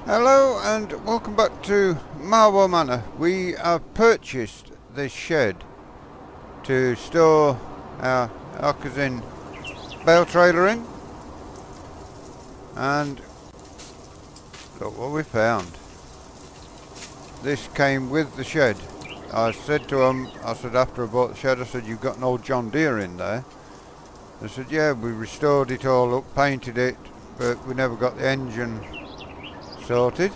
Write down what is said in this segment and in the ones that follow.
Hello and welcome back to Marwell Manor. We have purchased this shed to store our Arkazin bale trailer in, and look what we found. This came with the shed. I said to him, after I bought the shed, I said, "You've got an old John Deere in there?" They said, "Yeah, we restored it all up, painted it, but we never got the engine sorted."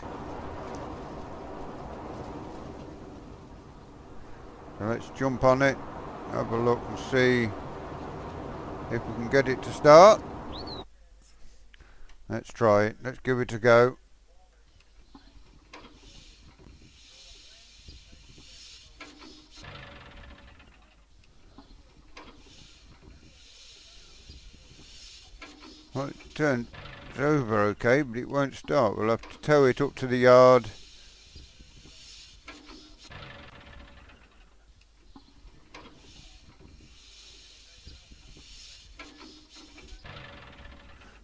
So let's jump on it, have a look and see if we can get it to start. Let's try it, let's give it a go. Well, it turned over okay, but it won't start. We'll have to tow it up to the yard.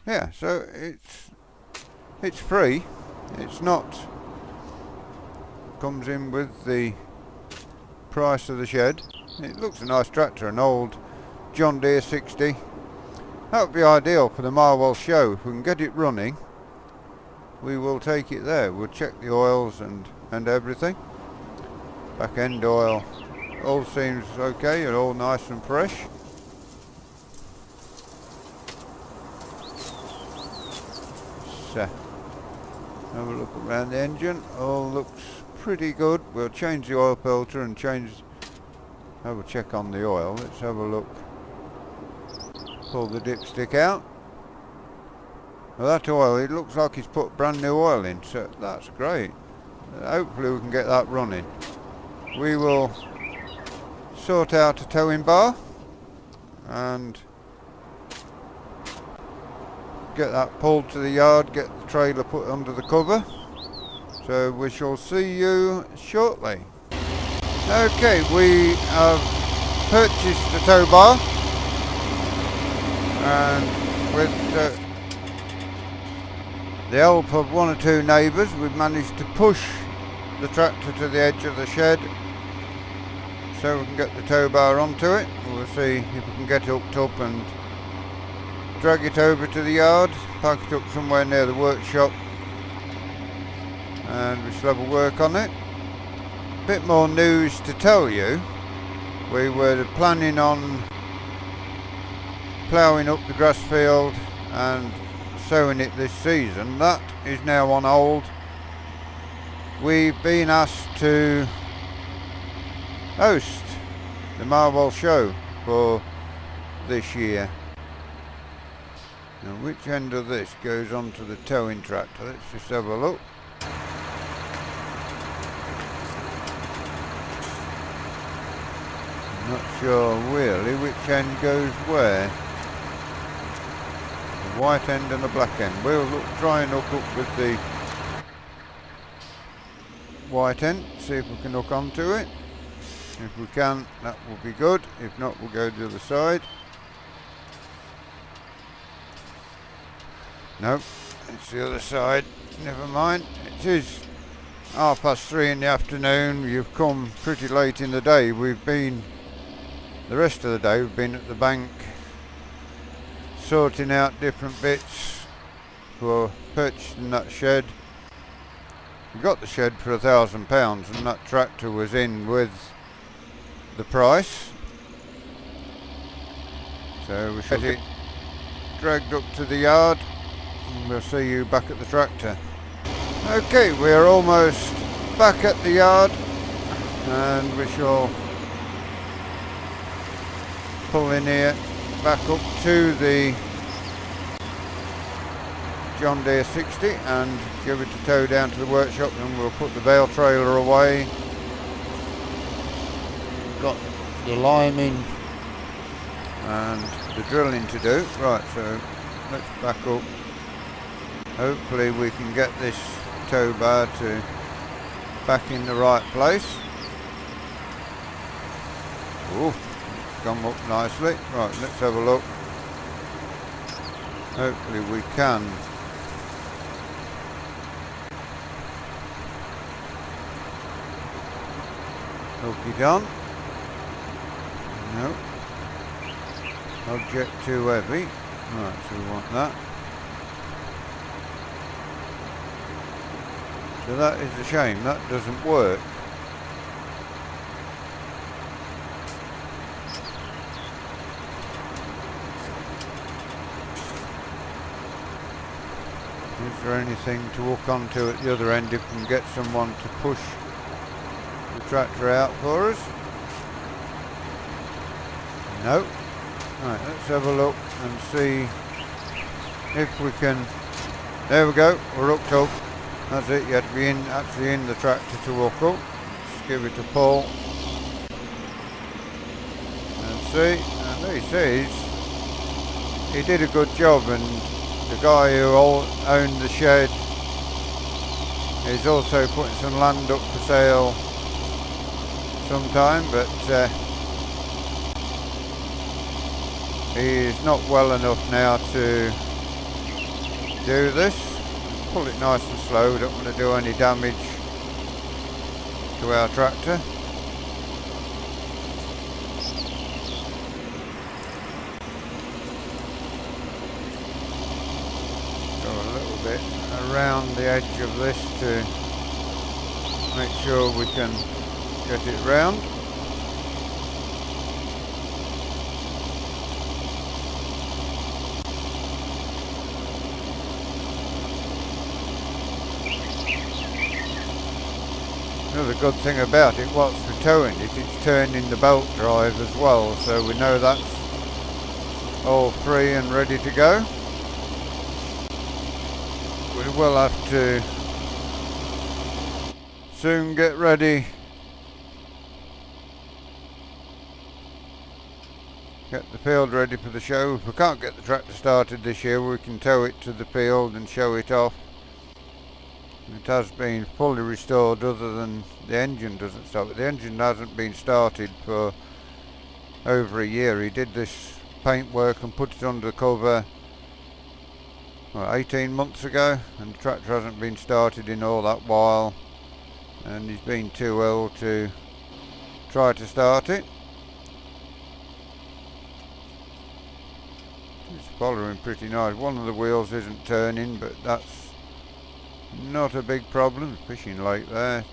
Yeah, so it's free. It's not, comes in with the price of the shed. It looks a nice tractor, an old John Deere 60. That would be ideal for the Marwell show. If we can get it running, we will take it there. We'll check the oils and everything. Back end oil all seems okay and all nice and fresh. So, have a look around the engine. All looks pretty good. We'll change the oil filter and have a check on the oil. Let's have a look. Pull the dipstick out. Well, that oil, it looks like he's put brand new oil in, so that's great. Hopefully we can get that running. We will sort out a towing bar and get that pulled to the yard, get the trailer put under the cover. So we shall see you shortly. Okay, we have purchased the tow bar, and with the help of one or two neighbours, we've managed to push the tractor to the edge of the shed so we can get the tow bar onto it. We'll see if we can get it hooked up and drag it over to the yard, park it up somewhere near the workshop, and we shall have a work on it. Bit more news to tell you. We were planning on ploughing up the grass field and sowing it this season. That is now on hold. We've been asked to host the Marwell show for this year. Now, which end of this goes onto the towing tractor? Let's just have a look. I'm not sure really which end goes where. A white end and a black end. We'll try and hook up with the white end, see if we can hook onto it. If we can, that will be good. If not, we'll go to the other side. Nope, it's the other side. Never mind. It is 3:30 in the afternoon. You've come pretty late in the day. The rest of the day we've been at the bank sorting out different bits for purchasing that shed. We got the shed for £1,000 and that tractor was in with the price. So we should get it dragged up to the yard and we'll see you back at the tractor. Okay, we're almost back at the yard and we shall pull in here, back up to the John Deere 60 and give it a tow down to the workshop, and we'll put the bale trailer away. Got the liming and the drilling to do. Right, so let's back up. Hopefully we can get this tow bar to back in the right place. Oh, it's come up nicely. Right, let's have a look. Hopefully we can hook it on. No. Object too heavy. Right, so we want that. So that is a shame, that doesn't work. Is there anything to hook onto at the other end if we can get someone to push the tractor out for us? No. Right, let's have a look and see if we can. There we go, we're hooked up. That's it, you have to be actually in the tractor to hook up. Just give it a pull. And see, and he says he did a good job, and the guy who owned the shed is also putting some land up for sale sometime, but he's not well enough now to do this. Pull it nice and slow, we don't want to do any damage to our tractor. Go a little bit around the edge of this to make sure we can get it round. Another good thing about it, whilst we're towing it, it's turning the belt drive as well, so we know that's all free and ready to go. We will have to soon get ready, get the field ready for the show. If we can't get the tractor started this year, we can tow it to the field and show it off. It has been fully restored, other than the engine doesn't start. The engine hasn't been started for over a year. He did this paint work and put it under the cover 18 months ago, and the tractor hasn't been started in all that while, and he's been too ill to try to start it. It's following pretty nice. One of the wheels isn't turning, but that's not a big problem. Fishing lake there,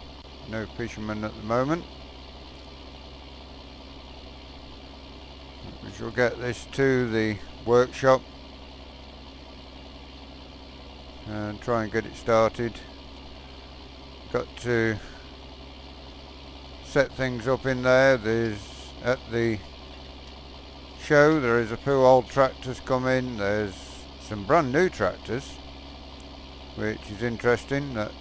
no fishermen at the moment. We shall get this to the workshop and try and get it started. Got to set things up in there. There's at the show there is a few old tractors come in. There's some brand new tractors, which is interesting that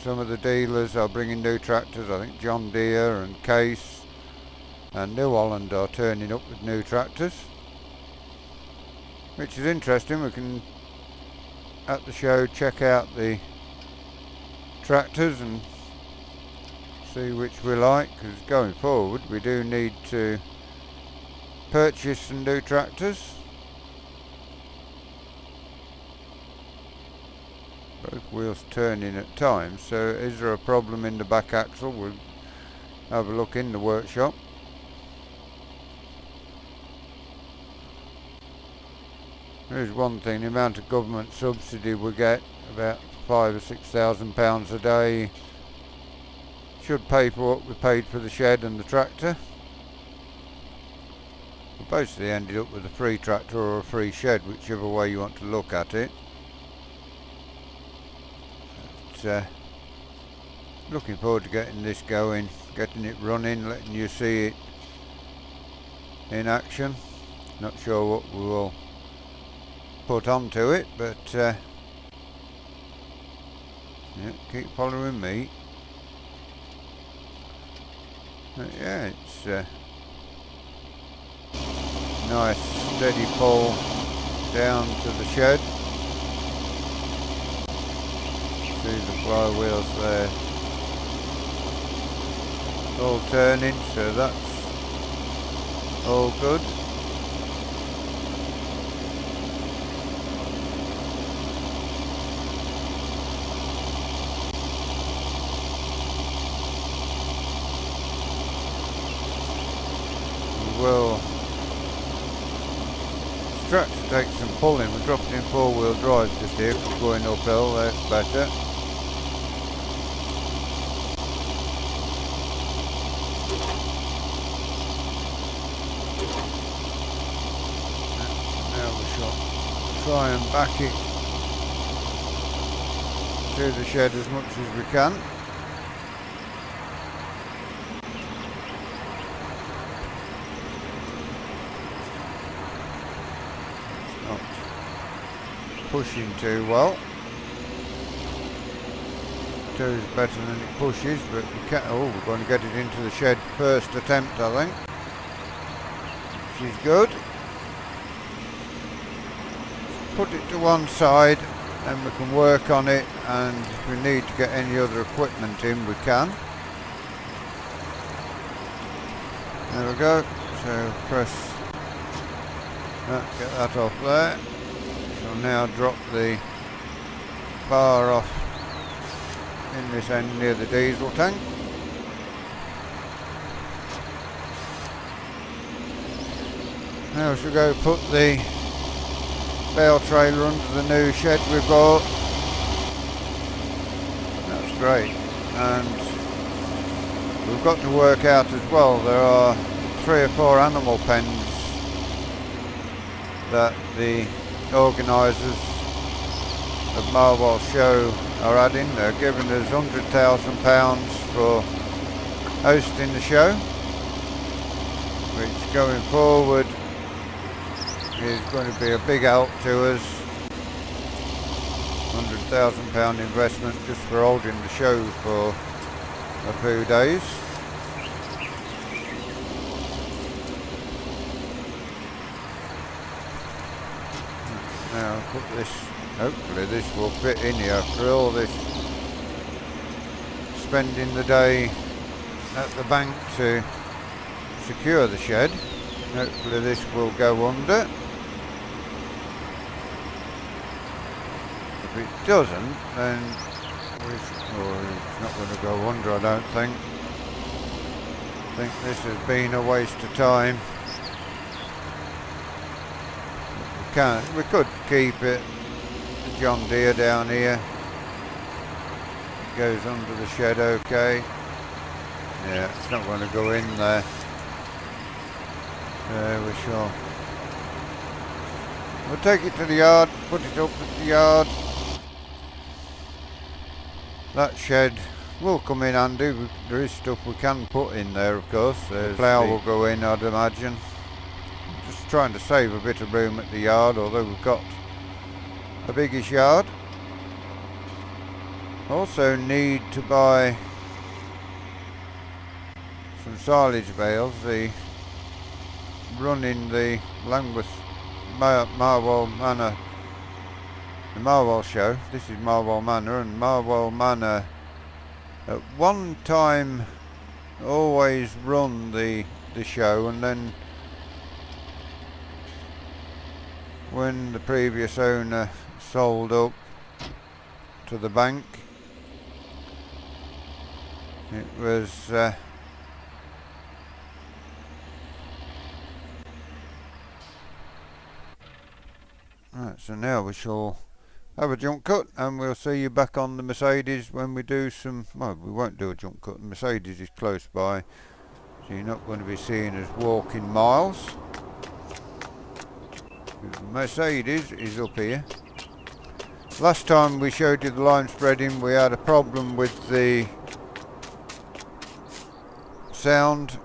some of the dealers are bringing new tractors. I think John Deere and Case and New Holland are turning up with new tractors, which is interesting. We can at the show check out the tractors and see which we like, because going forward we do need to purchase some new tractors. Both wheels turning at times, so is there a problem in the back axle? We'll have a look in the workshop. There is one thing, the amount of government subsidy we get, about £5,000 or £6,000 a day, should pay for what we paid for the shed and the tractor. We basically ended up with a free tractor or a free shed, whichever way you want to look at it. Looking forward to getting this going, getting it running, letting you see it in action. Not sure what we will put onto it, but yeah, keep following me. But yeah, it's nice steady pull down to the shed. See the flywheels there, all turning, so that's all good. Well, this tractor takes some pulling. We're dropping in 4-wheel drive just here, going uphill, that's better. Now we shall try and back it to the shed as much as we can. Pushing too well. Two is better than it pushes, but we can't. Oh, we're going to get it into the shed first attempt, I think. Which is good. Put it to one side, and we can work on it. And if we need to get any other equipment in, we can. There we go. So press that, get that off there. I'll now drop the bar off in this end near the diesel tank. Now we shall go put the bale trailer under the new shed we bought. That's great. And we've got to work out as well, there are 3 or 4 animal pens that the organisers of Marwell show are adding. They're giving us £100,000 for hosting the show, which going forward is going to be a big help to us. £100,000 investment just for holding the show for a few days. Now put this, hopefully this will fit in here after all this spending the day at the bank to secure the shed. Hopefully this will go under. If it doesn't, then it's not going to go under, I don't think. I think this has been a waste of time. We could keep it, the John Deere down here. It goes under the shed okay. Yeah, it's not going to go in there. We shall. We'll take it to the yard, put it up at the yard. That shed will come in handy. There is stuff we can put in there, of course. The plough will go in, I'd imagine. Just trying to save a bit of room at the yard, although we've got a biggish yard. Also need to buy some silage bales. The running the Langworth Marwell Manor, the Marwell show. This is Marwell Manor, and Marwell Manor at one time always run the show, and then when the previous owner sold up to the bank, it was right, so now we shall have a jump cut, and we'll see you back on the Mercedes when we do some, well, we won't do a jump cut. The Mercedes is close by, so you're not going to be seeing us walking miles. The Mercedes is up here. Last time we showed you the line spreading, we had a problem with the sound.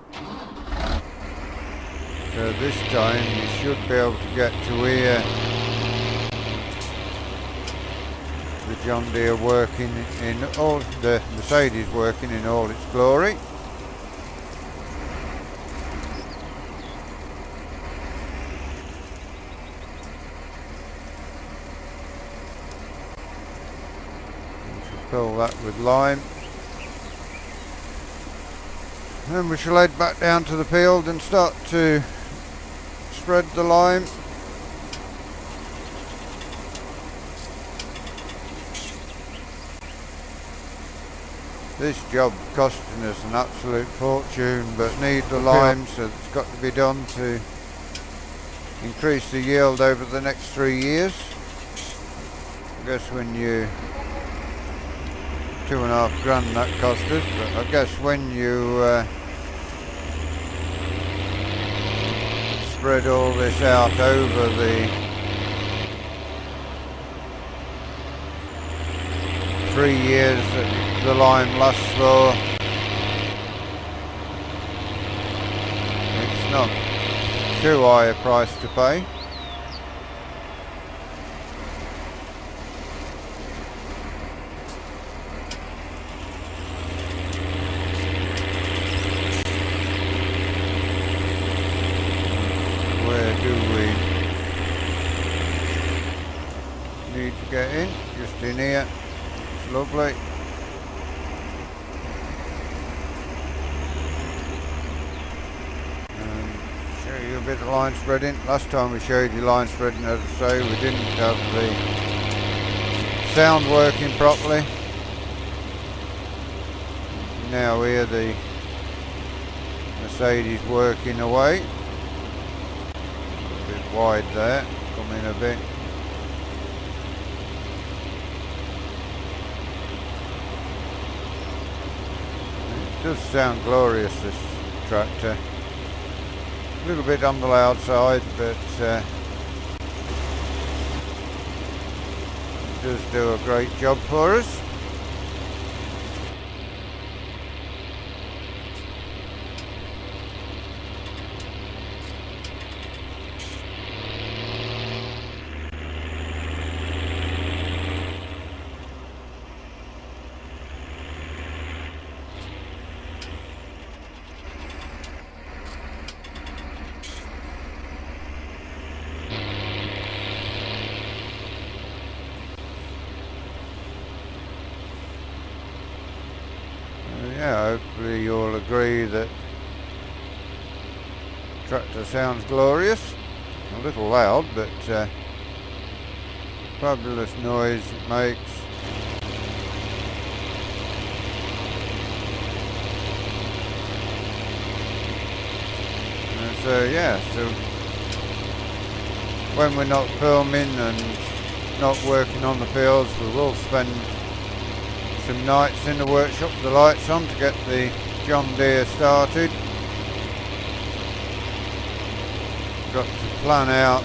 So this time you should be able to get to hear the John Deere working in all, the Mercedes working in all its glory. Fill that with lime. Then we shall head back down to the field and start to spread the lime. This job costing us an absolute fortune, but need the lime, so it's got to be done to increase the yield over the next 3 years. I guess when you £2.5 that cost us, but I guess when you spread all this out over the 3 years that the lime lasts for, it's not too high a price to pay. Need to get in, just in here. It's lovely. Show you a bit of line spreading. Last time we showed you line spreading, as I say, we didn't have the sound working properly. Now hear the Mercedes working away. A bit wide there, come in a bit. It does sound glorious, this tractor. A little bit on the loud side, but it does do a great job for us. Yeah, hopefully you'll agree that the tractor sounds glorious. A little loud, but fabulous noise it makes. And so yeah, so when we're not filming and not working on the fields, we will spend some nights in the workshop with the lights on to get the John Deere started. Got to plan out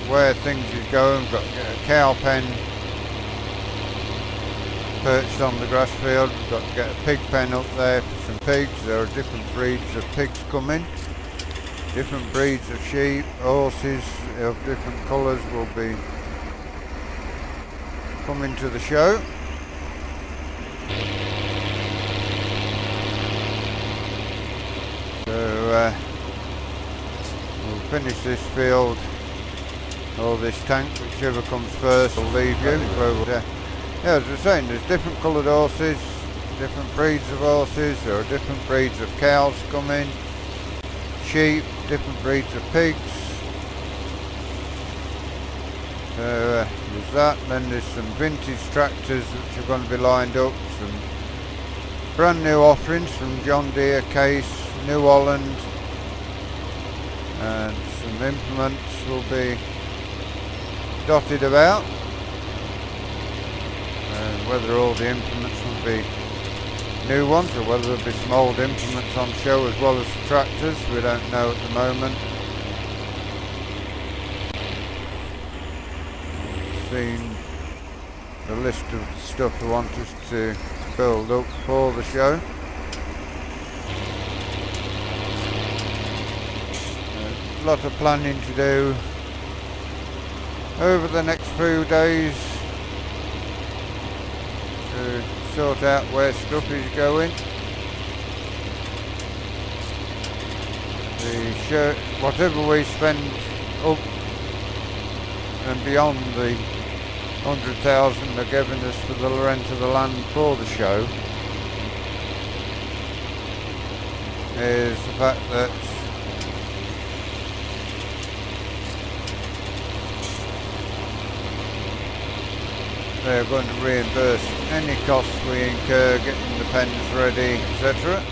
where things is going. We've got to get a cow pen perched on the grass field. We've got to get a pig pen up there for some pigs. There are different breeds of pigs coming. Different breeds of sheep, horses of different colours will be coming to the show. So we'll finish this field or this tank, whichever comes first will leave you. Yeah, as I was saying, there's different coloured horses, different breeds of horses, there are different breeds of cows coming, sheep, different breeds of pigs. So there's that, then there's some vintage tractors which are going to be lined up, some brand new offerings from John Deere, Case, New Holland, and some implements will be dotted about. Whether all the implements will be new ones or whether there'll be some old implements on show as well as the tractors, we don't know at the moment. Seen the list of stuff we want us to build up for the show. lot of planning to do over the next few days to sort out where stuff is going. Whatever we spend up and beyond the 100,000 they're giving us for the rent of the land for the show is the fact that they're going to reimburse any costs we incur getting the pens ready, etc.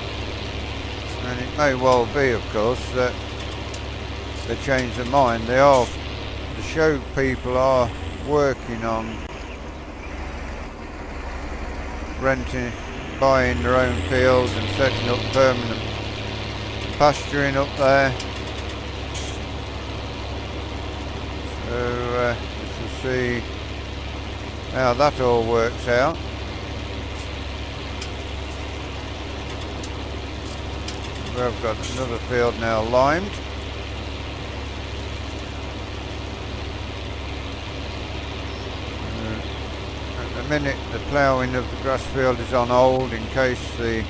And it may well be, of course, that they change their mind. The show people are working on renting, buying their own fields and setting up permanent pasturing up there. So we'll see how that all works out. We've got another field now limed. At the minute the ploughing of the grass field is on hold in case the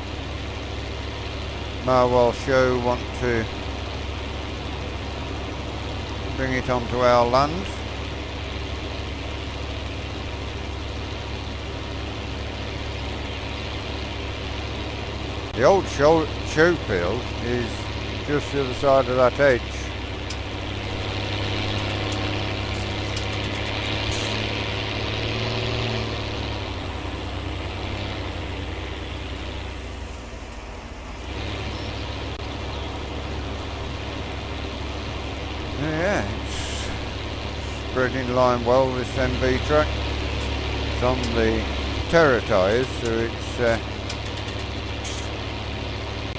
Marwell show want to bring it onto our land. The old show field is just the other side of that hedge. Yeah, it's spreading line well, this MB track. It's on the terra tyres, so it's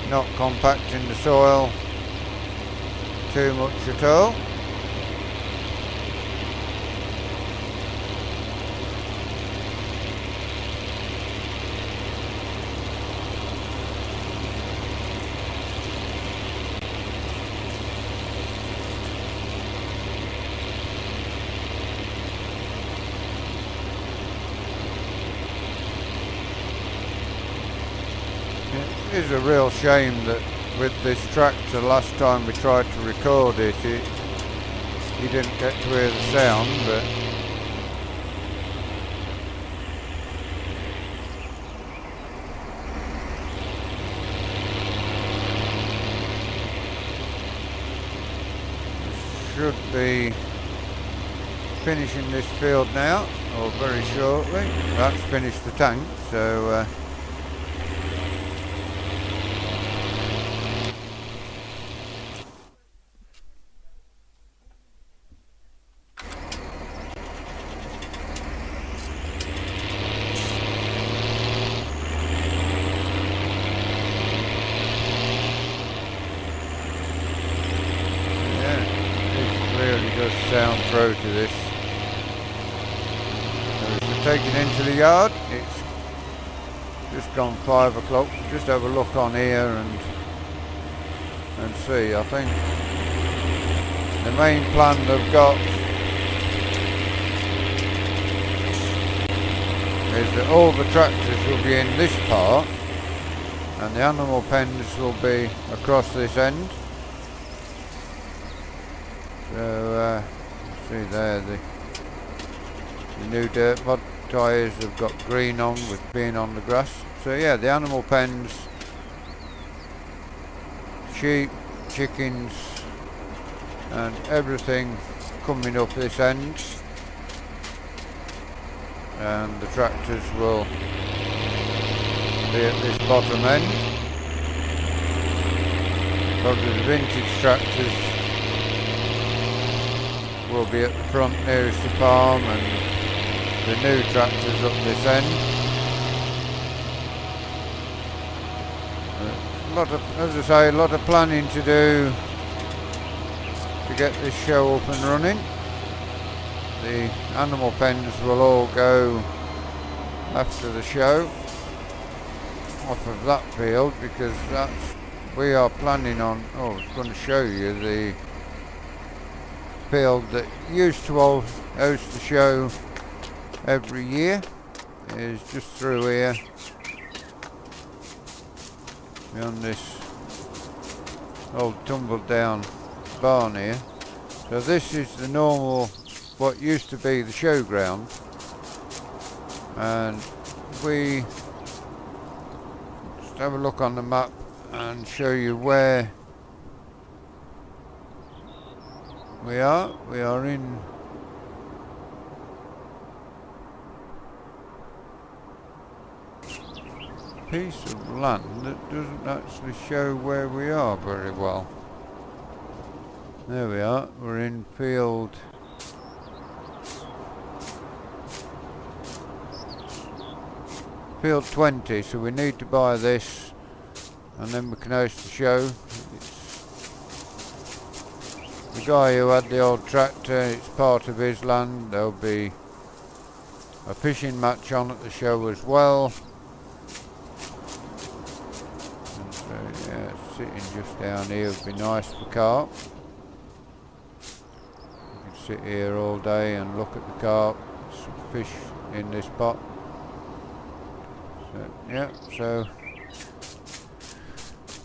not compacting the soil too much at all. It is a real shame that with this tractor, last time we tried to record it, you didn't get to hear the sound, but should be finishing this field now, or very shortly. That's finished the tank, so does sound through to this. So as we're taking into the yard, it's just gone 5 o'clock. Just have a look on here and see. I think the main plan they've got is that all the tractors will be in this part and the animal pens will be across this end. So see there, the new dirt mod tyres have got green on with being on the grass. So yeah, the animal pens, sheep, chickens and everything coming up this end, and the tractors will be at this bottom end. Probably the vintage tractors will be at the front nearest the farm, and the new tractors up this end. A lot of, as I say, a lot of planning to do to get this show up and running. The animal pens will all go after the show off of that field, because we are planning on, I was going to show you the field that used to host the show every year is just through here, beyond this old tumbled down barn here. So this is the normal, what used to be the showground, and we just have a look on the map and show you where we are. We are in a piece of land that doesn't actually show where we are very well. There we are, we're in field 20, so we need to buy this and then we can host the show. It's the guy who had the old tractor, it's part of his land. There'll be a fishing match on at the show as well. And so yeah, sitting just down here would be nice for carp. You can sit here all day and look at the carp, some fish in this pot. So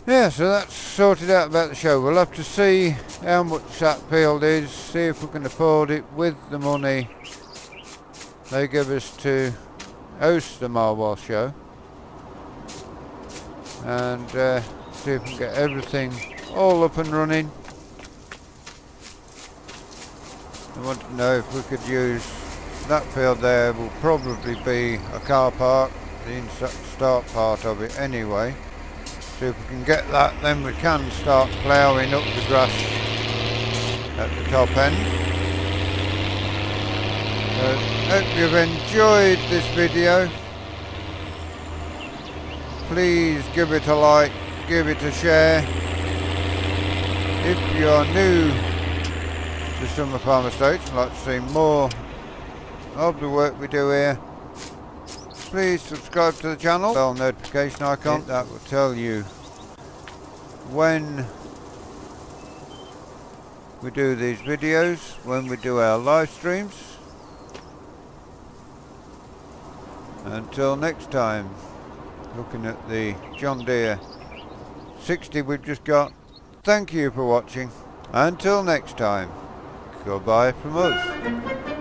that's sorted out about the show. We'll have to see how much that field is, see if we can afford it with the money they give us to host the Marwell show, and see if we can get everything all up and running. I want to know if we could use that field there. Will probably be a car park, the start part of it anyway. So if we can get that, then we can start ploughing up the grass at the top end. So hope you've enjoyed this video. Please give it a like, give it a share. If you're new to Summer Farm Estates and like to see more of the work we do here, please subscribe to the channel, bell notification icon, that will tell you when we do these videos, when we do our live streams. Until next time, looking at the John Deere 60 we've just got, thank you for watching. Until next time, goodbye from us.